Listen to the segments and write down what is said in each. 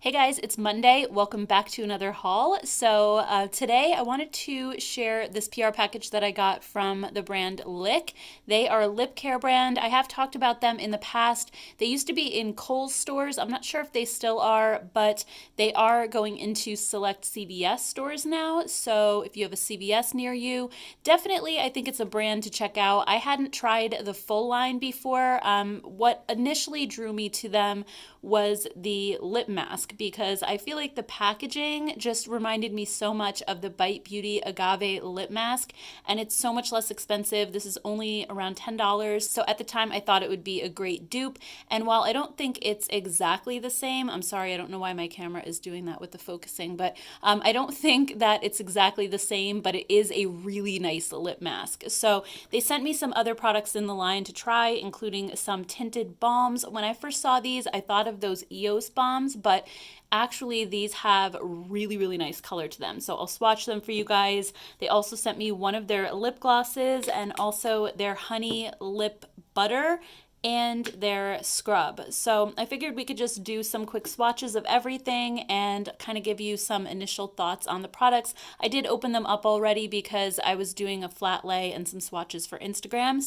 Hey guys, it's Monday. Welcome back to another haul. Today I wanted to share this PR package that I got from the brand Lique. They are a lip care brand. I have talked about them in the past. They used to be in Kohl's stores. I'm not sure if they still are, but they are going into select CVS stores now. So if you have a CVS near you, definitely I think it's a brand to check out. I hadn't tried the full line before. What initially drew me to them was the lip mask because I feel like the packaging just reminded me so much of the Bite Beauty Agave lip mask, and it's so much less expensive. This is only around $10. So at the time I thought it would be a great dupe. And while I don't think it's exactly the same, I'm sorry, I don't know why my camera is doing that with the focusing, but I don't think that it's exactly the same, but it is a really nice lip mask. So they sent me some other products in the line to try, including some tinted balms. When I first saw these, I thought of those EOS bombs, but actually these have really, really nice color to them. So I'll swatch them for you guys. They also sent me one of their lip glosses and also their honey lip butter and their scrub. So I figured we could just do some quick swatches of everything and kind of give you some initial thoughts on the products. I did open them up already because I was doing a flat lay and some swatches for Instagram.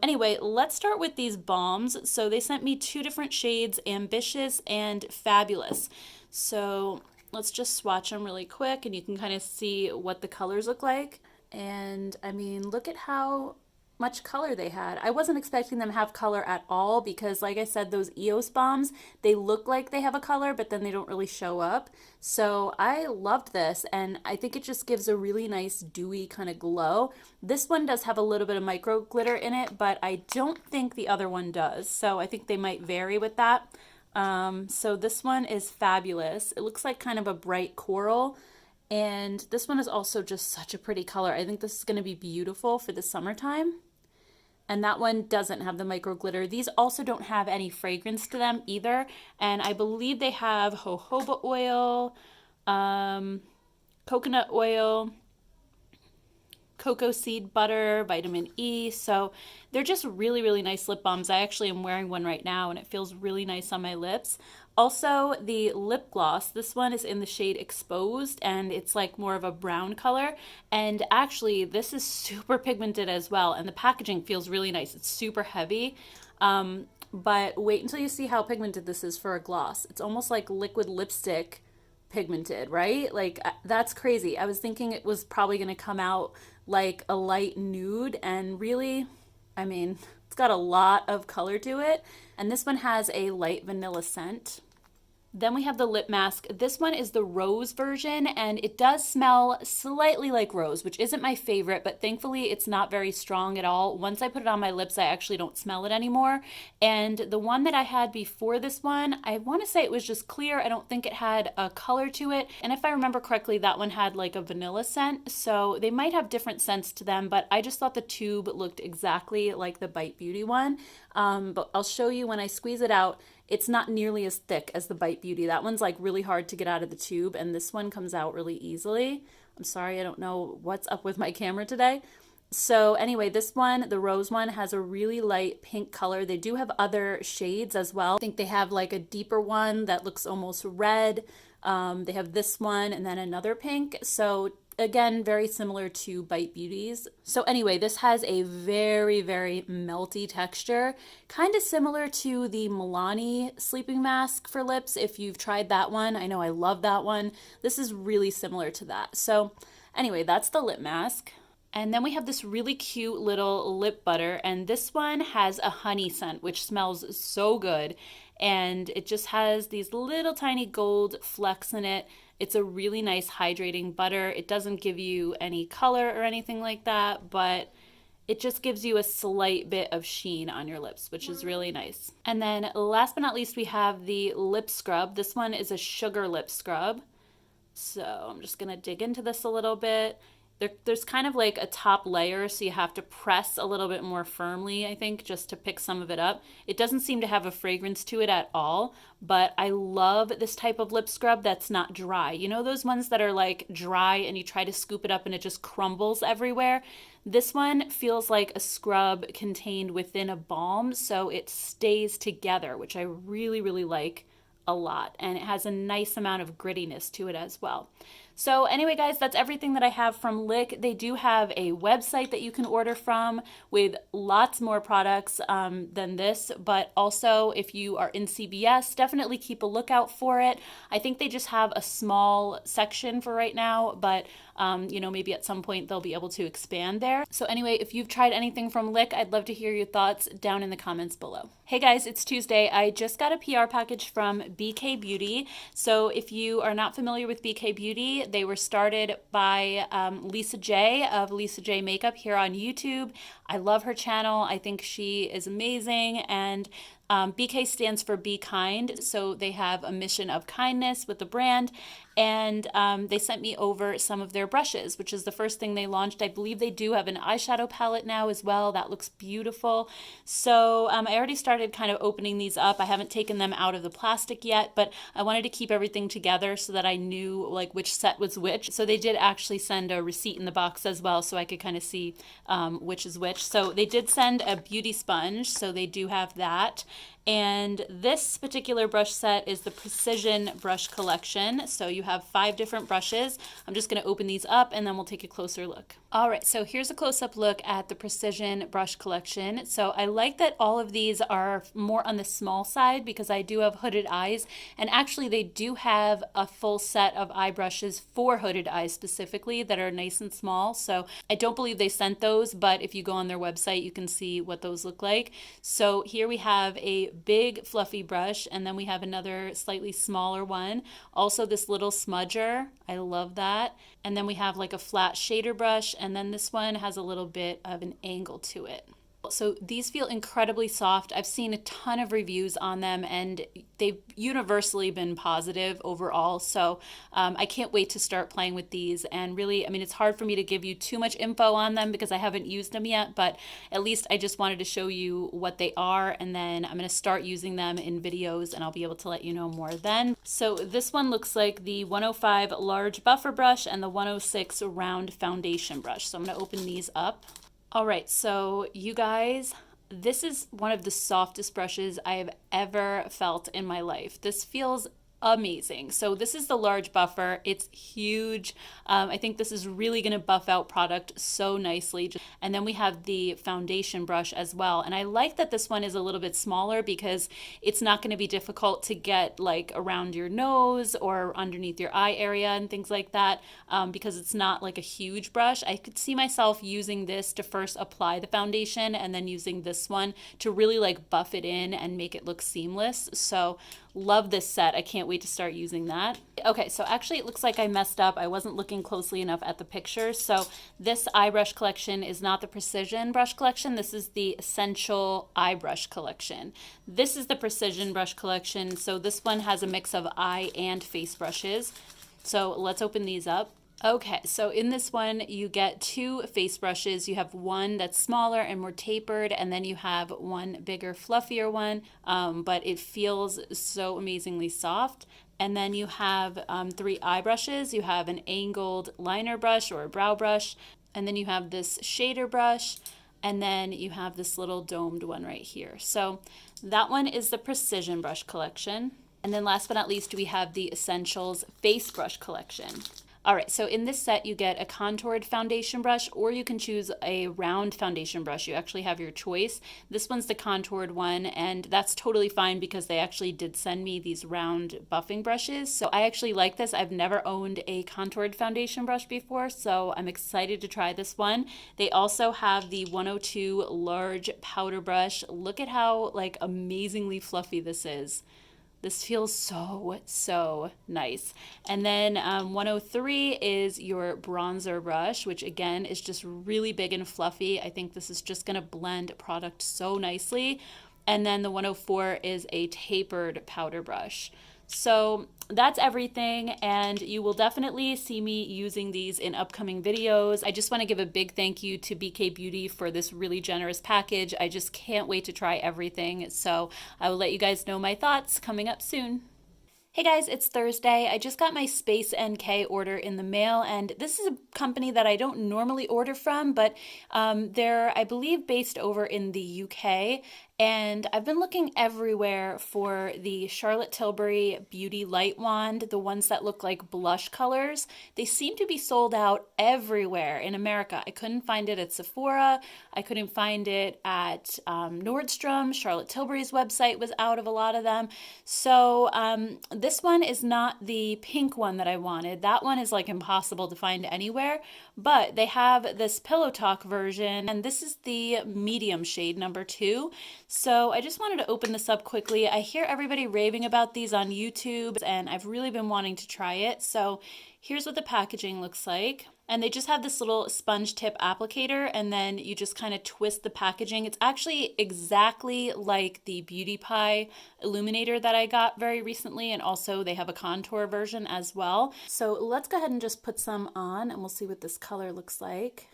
Anyway, let's start with these balms. So they sent me two different shades, Ambitious and Fabulous. So let's just swatch them really quick and you can kind of see what the colors look like. And I mean, look at how much color they had. I wasn't expecting them to have color at all because, like I said, those EOS bombs, they look like they have a color, but then they don't really show up. So I loved this, and I think it just gives a really nice dewy kind of glow. This one does have a little bit of micro glitter in it, but I don't think the other one does. So I think they might vary with that. So this one is Fabulous. It looks like kind of a bright coral. And this one is also just such a pretty color. I think this is going to be beautiful for the summertime. And that one doesn't have the micro glitter. These also don't have any fragrance to them either. And I believe they have jojoba oil, coconut oil, cocoa seed butter, vitamin E. So they're just really, really nice lip balms. I actually am wearing one right now and it feels really nice on my lips. Also, the lip gloss, this one is in the shade Exposed and it's like more of a brown color. And actually, this is super pigmented as well. And the packaging feels really nice. It's super heavy. But wait until you see how pigmented this is for a gloss. It's almost like liquid lipstick pigmented, right? Like that's crazy. I was thinking it was probably going to come out like a light nude, and really, I mean, it's got a lot of color to it. And this one has a light vanilla scent. Then we have the lip mask. This one is the rose version and it does smell slightly like rose, which isn't my favorite, but thankfully it's not very strong at all. Once I put it on my lips, I actually don't smell it anymore. And the one that I had before this one, I want to say it was just clear. I don't think it had a color to it. And if I remember correctly, that one had like a vanilla scent. So they might have different scents to them, but I just thought the tube looked exactly like the Bite Beauty one. But I'll show you when I squeeze it out. It's not nearly as thick as the Bite Beauty. That one's like really hard to get out of the tube, and this one comes out really easily. I'm sorry, I don't know what's up with my camera today. So anyway, this one, the rose one, has a really light pink color. They do have other shades as well. I think they have like a deeper one that looks almost red. They have this one and then another pink. So again, very similar to Bite Beauty's. So anyway, this has a very, very melty texture, kind of similar to the Milani sleeping mask for lips. If you've tried that one, I know I love that one. This is really similar to that. So anyway, that's the lip mask. And then we have this really cute little lip butter, and this one has a honey scent, which smells so good. And it just has these little tiny gold flecks in it. It's a really nice hydrating butter. It doesn't give you any color or anything like that, but it just gives you a slight bit of sheen on your lips, which is really nice. And then last but not least, we have the lip scrub. This one is a sugar lip scrub. So I'm just gonna dig into this a little bit. There's kind of like a top layer, so you have to press a little bit more firmly, I think, just to pick some of it up. It doesn't seem to have a fragrance to it at all, but I love this type of lip scrub that's not dry. You know those ones that are like dry and you try to scoop it up and it just crumbles everywhere? This one feels like a scrub contained within a balm, so it stays together, which I really, really like. a lot, and it has a nice amount of grittiness to it as well. So anyway, guys, that's everything that I have from Lique. They do have a website that you can order from with lots more products than this, but also if you are in CBS, definitely keep a lookout for it. I think they just have a small section for right now, but maybe at some point they'll be able to expand there. So anyway, if you've tried anything from Lique, I'd love to hear your thoughts down in the comments below. Hey guys, it's Tuesday. I just got a PR package from BK Beauty. So if you are not familiar with BK Beauty, they were started by Lisa J of Lisa J Makeup here on YouTube. I love her channel. I think she is amazing, and BK stands for Be Kind, so they have a mission of kindness with the brand, and they sent me over some of their brushes, which is the first thing they launched. I believe they do have an eyeshadow palette now as well. That looks beautiful. So I already started kind of opening these up. I haven't taken them out of the plastic yet, but I wanted to keep everything together so that I knew like which set was which. So they did actually send a receipt in the box as well, so I could kind of see which is which. So they did send a beauty sponge, so they do have that. And this particular brush set is the Precision Brush Collection. So you have 5 different brushes. I'm just going to open these up and then we'll take a closer look. All right, so here's a close-up look at the Precision Brush Collection. So I like that all of these are more on the small side because I do have hooded eyes. And actually they do have a full set of eye brushes for hooded eyes specifically that are nice and small. So I don't believe they sent those, but if you go on their website, you can see what those look like. So here we have a big fluffy brush, and then we have another slightly smaller one. Also this little smudger, I love that. And then we have like a flat shader brush, and then this one has a little bit of an angle to it. So these feel incredibly soft. I've seen a ton of reviews on them and they've universally been positive overall. So I can't wait to start playing with these. And really, I mean, it's hard for me to give you too much info on them because I haven't used them yet, but at least I just wanted to show you what they are. And then I'm going to start using them in videos and I'll be able to let you know more then. So this one looks like the 105 large buffer brush and the 106 round foundation brush. So I'm going to open these up. All right, so you guys, this is one of the softest brushes I have ever felt in my life. This feels amazing. So this is the large buffer. It's huge. I think this is really going to buff out product so nicely. And then we have the foundation brush as well. And I like that this one is a little bit smaller because it's not going to be difficult to get like around your nose or underneath your eye area and things like that because it's not like a huge brush. I could see myself using this to first apply the foundation and then using this one to really like buff it in and make it look seamless. So love this set. I can't wait to start using that. Okay, so actually it looks like I messed up. I wasn't looking closely enough at the pictures. So this eye brush collection is not the Precision Brush Collection. This is the Essential Eye Brush Collection. This is the Precision Brush Collection. So this one has a mix of eye and face brushes. So let's open these up. Okay, so in this one, you get 2 face brushes. You have one that's smaller and more tapered, and then you have one bigger, fluffier one, but it feels so amazingly soft. And then you have 3 eye brushes. You have an angled liner brush or a brow brush, and then you have this shader brush, and then you have this little domed one right here. So that one is the Precision Brush Collection. And then last but not least, we have the Essentials Face Brush Collection. All right, so in this set, you get a contoured foundation brush, or you can choose a round foundation brush. You actually have your choice. This one's the contoured one, and that's totally fine because they actually did send me these round buffing brushes. So I actually like this. I've never owned a contoured foundation brush before, so I'm excited to try this one. They also have the 102 large powder brush. Look at how like amazingly fluffy this is. This feels so nice. And then 103 is your bronzer brush, which again is just really big and fluffy. I think this is just gonna blend product so nicely. And then the 104 is a tapered powder brush. So that's everything, and you will definitely see me using these in upcoming videos. I just want to give a big thank you to BK Beauty for this really generous package. I just can't wait to try everything, so I will let you guys know my thoughts coming up soon. Hey guys, it's Thursday. I just got my Space NK order in the mail, and this is a company that I don't normally order from, but they're, I believe, based over in the UK, And I've been looking everywhere for the Charlotte Tilbury Beauty Light Wand, the ones that look like blush colors. They seem to be sold out everywhere in America. I couldn't find it at Sephora. I couldn't find it at Nordstrom. Charlotte Tilbury's website was out of a lot of them. So this one is not the pink one that I wanted. That one is like impossible to find anywhere. But they have this Pillow Talk version, and this is the medium shade number 2. So I just wanted to open this up quickly. I hear everybody raving about these on YouTube, and I've really been wanting to try it. So here's what the packaging looks like. And they just have this little sponge tip applicator, and then you just kind of twist the packaging. It's actually exactly like the Beauty Pie illuminator that I got very recently, and also they have a contour version as well. So let's go ahead and just put some on, and we'll see what this color looks like.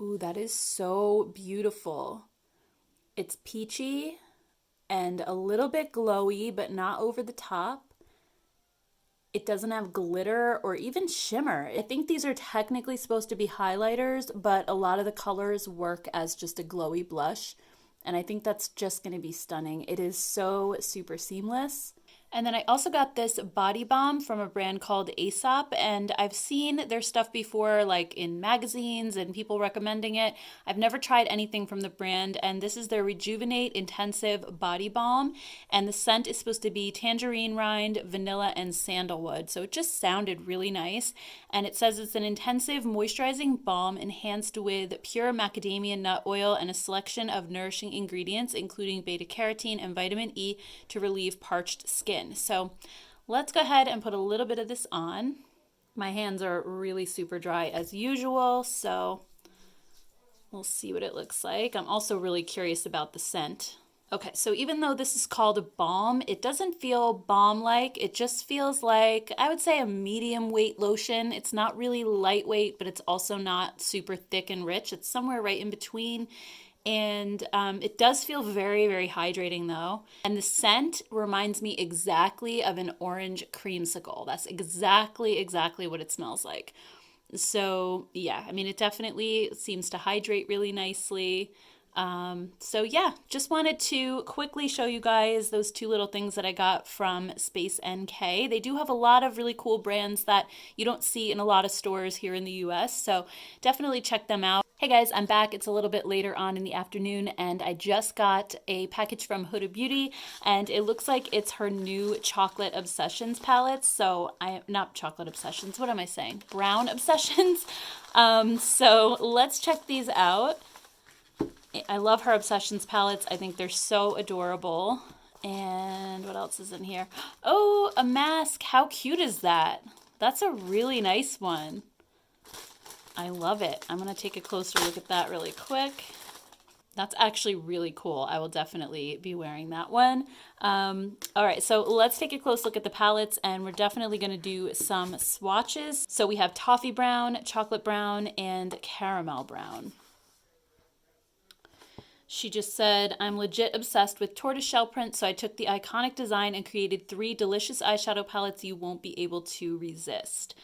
Ooh, that is so beautiful. It's peachy and a little bit glowy, but not over the top. It doesn't have glitter or even shimmer. I think these are technically supposed to be highlighters, but a lot of the colors work as just a glowy blush. And I think that's just going to be stunning. It is so super seamless. And then I also got this body balm from a brand called Aesop, and I've seen their stuff before, like in magazines and people recommending it. I've never tried anything from the brand, and this is their Rejuvenate Intensive Body Balm, and the scent is supposed to be tangerine rind, vanilla, and sandalwood. So it just sounded really nice, and it says it's an intensive moisturizing balm enhanced with pure macadamia nut oil and a selection of nourishing ingredients, including beta carotene and vitamin E to relieve parched skin. So let's go ahead and put a little bit of this on. My hands are really super dry as usual, so we'll see what it looks like. I'm also really curious about the scent. Okay, so even though this is called a balm, it doesn't feel balm-like. It just feels like, I would say, a medium weight lotion. It's not really lightweight, but it's also not super thick and rich. It's somewhere right in between. And it does feel very, very hydrating though. And the scent reminds me exactly of an orange creamsicle. That's exactly what it smells like. So yeah, I mean, it definitely seems to hydrate really nicely. So yeah, just wanted to quickly show you guys those two little things that I got from Space NK. They do have a lot of really cool brands that you don't see in a lot of stores here in the US, so definitely check them out. Hey guys, I'm back. It's a little bit later on in the afternoon, and I just got a package from Huda Beauty, and it looks like it's her new Chocolate Obsessions palette. So not Chocolate Obsessions, what am I saying? Brown Obsessions. So let's check these out. I love her Obsessions palettes. I think they're so adorable. And what else is in here? Oh, a mask. How cute is that? That's a really nice one. I love it. I'm going to take a closer look at that really quick. That's actually really cool. I will definitely be wearing that one. All right, so let's take a close look at the palettes, and we're definitely going to do some swatches. So we have Toffee Brown, Chocolate Brown, and Caramel Brown. She just said, I'm legit obsessed with tortoiseshell print, so I took the iconic design and created 3 delicious eyeshadow palettes you won't be able to resist.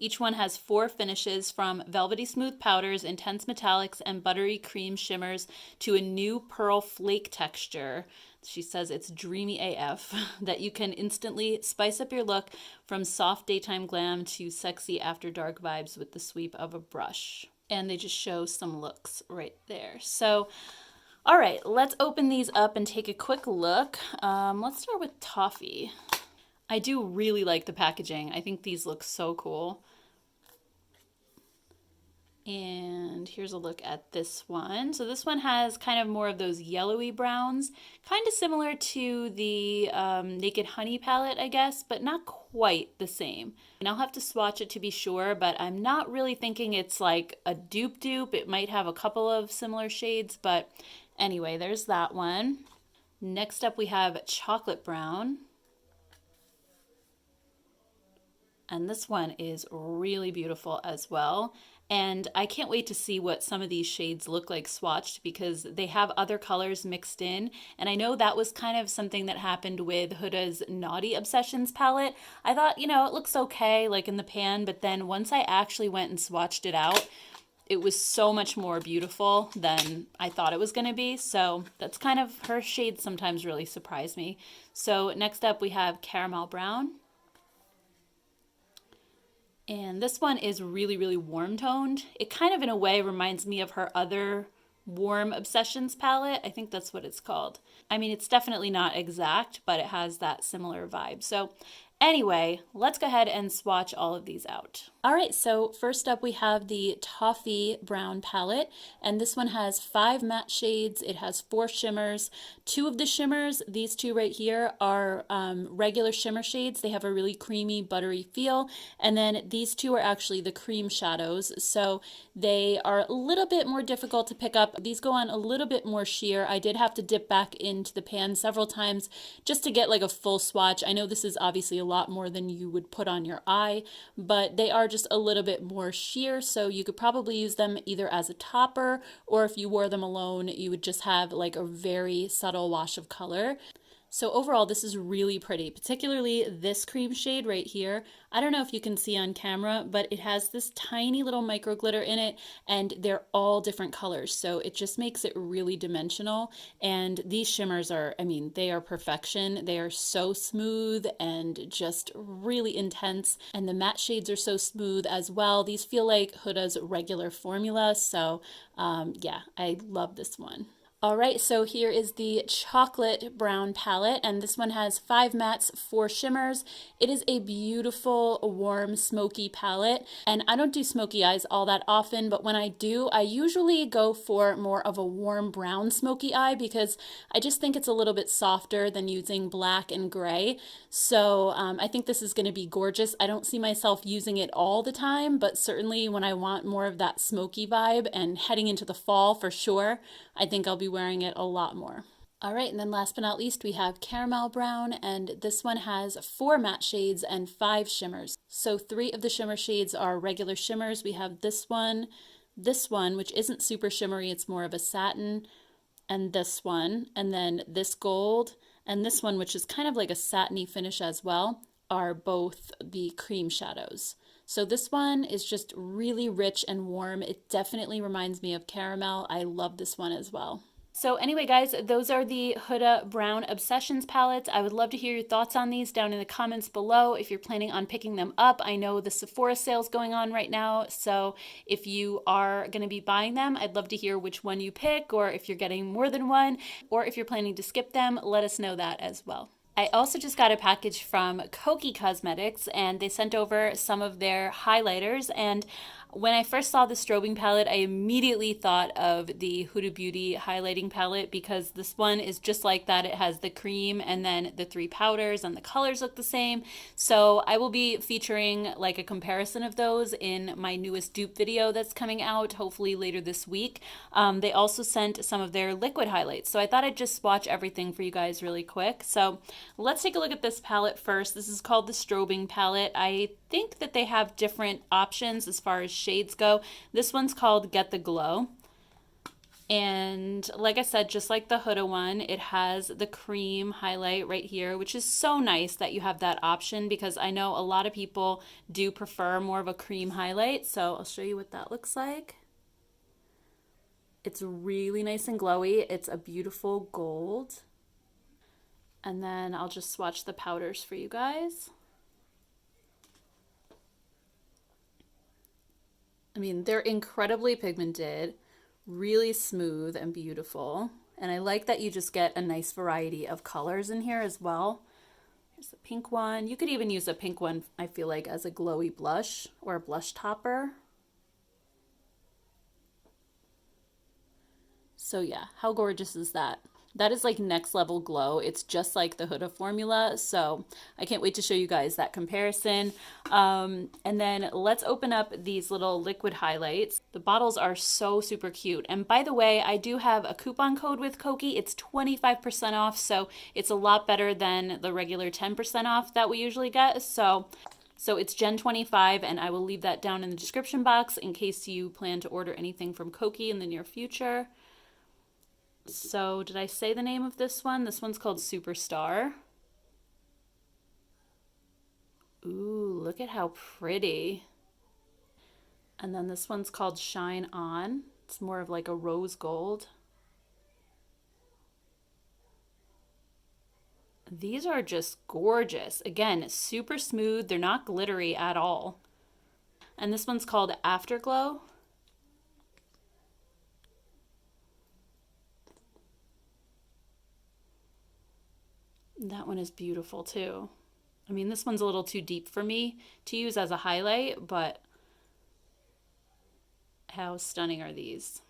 Each one has 4 finishes, from velvety smooth powders, intense metallics, and buttery cream shimmers to a new pearl flake texture. She says it's dreamy AF, that you can instantly spice up your look from soft daytime glam to sexy after dark vibes with the sweep of a brush. And they just show some looks right there. So, all right, let's open these up and take a quick look. Let's start with Toffee. I do really like the packaging. I think these look so cool. And here's a look at this one. So this one has kind of more of those yellowy browns, kind of similar to the Naked Honey palette, I guess, but not quite the same. And I'll have to swatch it to be sure, but I'm not really thinking it's like a dupe. It might have a couple of similar shades, but anyway, there's that one. Next up we have Chocolate Brown. And this one is really beautiful as well. And I can't wait to see what some of these shades look like swatched, because they have other colors mixed in. And I know that was kind of something that happened with Huda's Naughty Obsessions palette. I thought, it looks okay, like in the pan, but then once I actually went and swatched it out, it was so much more beautiful than I thought it was going to be. So that's kind of, her shades sometimes really surprise me. So next up we have Caramel Brown. And this one is really, really warm toned. It kind of in a way reminds me of her other Warm Obsessions palette. I think that's what it's called. I mean, it's definitely not exact, but it has that similar vibe. So anyway, let's go ahead and swatch all of these out. All right, so first up we have the Toffee Brown palette, and this one has 5 matte shades. It has 4 shimmers. 2 of the shimmers, these 2 right here, are regular shimmer shades. They have a really creamy, buttery feel, and then these 2 are actually the cream shadows, so they are a little bit more difficult to pick up. These go on a little bit more sheer. I did have to dip back into the pan several times just to get like a full swatch. I know this is obviously a lot more than you would put on your eye, but they are just a little bit more sheer, so you could probably use them either as a topper, or if you wore them alone, you would just have like a very subtle wash of color. So overall, this is really pretty, particularly this cream shade right here. I don't know if you can see on camera, but it has this tiny little micro glitter in it, and they're all different colors. So it just makes it really dimensional. And these shimmers are, I mean, they are perfection. They are so smooth and just really intense. And the matte shades are so smooth as well. These feel like Huda's regular formula. So yeah, I love this one. All right, so here is the Chocolate Brown palette, and this one has 5 mattes, 4 shimmers. It is a beautiful, warm, smoky palette, and I don't do smoky eyes all that often, but when I do, I usually go for more of a warm brown smoky eye because I just think it's a little bit softer than using black and gray. So I think this is going to be gorgeous. I don't see myself using it all the time, but certainly when I want more of that smoky vibe and heading into the fall for sure, I think I'll be wearing it a lot more. All right, and then last but not least, we have Caramel Brown, and this one has 4 matte shades and 5 shimmers. So 3 of the shimmer shades are regular shimmers. We have this one, which isn't super shimmery, it's more of a satin, and then this gold, and this one, which is kind of like a satiny finish as well, are both the cream shadows. So this one is just really rich and warm. It definitely reminds me of caramel. I love this one as well. So anyway, guys, those are the Huda Brown Obsessions palettes. I would love to hear your thoughts on these down in the comments below if you're planning on picking them up. I know the Sephora sale's going on right now, so if you are going to be buying them, I'd love to hear which one you pick, or if you're getting more than one, or if you're planning to skip them, let us know that as well. I also just got a package from Kokie Cosmetics, and they sent over some of their highlighters, and when I first saw the strobing palette, I immediately thought of the Huda Beauty highlighting palette because this one is just like that. It has the cream and then the 3 powders, and the colors look the same. So I will be featuring like a comparison of those in my newest dupe video that's coming out hopefully later this week. They also sent some of their liquid highlights. So I thought I'd just swatch everything for you guys really quick. So let's take a look at this palette first. This is called the strobing palette. I think that they have different options as far as shades go. This one's called Get the Glow. And like I said, just like the Huda one, it has the cream highlight right here, which is so nice that you have that option because I know a lot of people do prefer more of a cream highlight. So I'll show you what that looks like. It's really nice and glowy. It's a beautiful gold. And then I'll just swatch the powders for you guys. I mean, they're incredibly pigmented, really smooth and beautiful. And I like that you just get a nice variety of colors in here as well. Here's a pink one. You could even use a pink one, I feel like, as a glowy blush or a blush topper. So yeah, how gorgeous is that? That is like next level glow. It's just like the Huda formula. So I can't wait to show you guys that comparison. And then let's open up these little liquid highlights. The bottles are so super cute. And by the way, I do have a coupon code with Kokie. It's 25% off. So it's a lot better than the regular 10% off that we usually get. So it's Gen25, and I will leave that down in the description box in case you plan to order anything from Kokie in the near future. So did I say the name of this one? This one's called Superstar. Ooh, look at how pretty. And then this one's called Shine On. It's more of like a rose gold. These are just gorgeous. Again, super smooth. They're not glittery at all. And this one's called Afterglow. That one is beautiful too. I mean, this one's a little too deep for me to use as a highlight, but how stunning are these?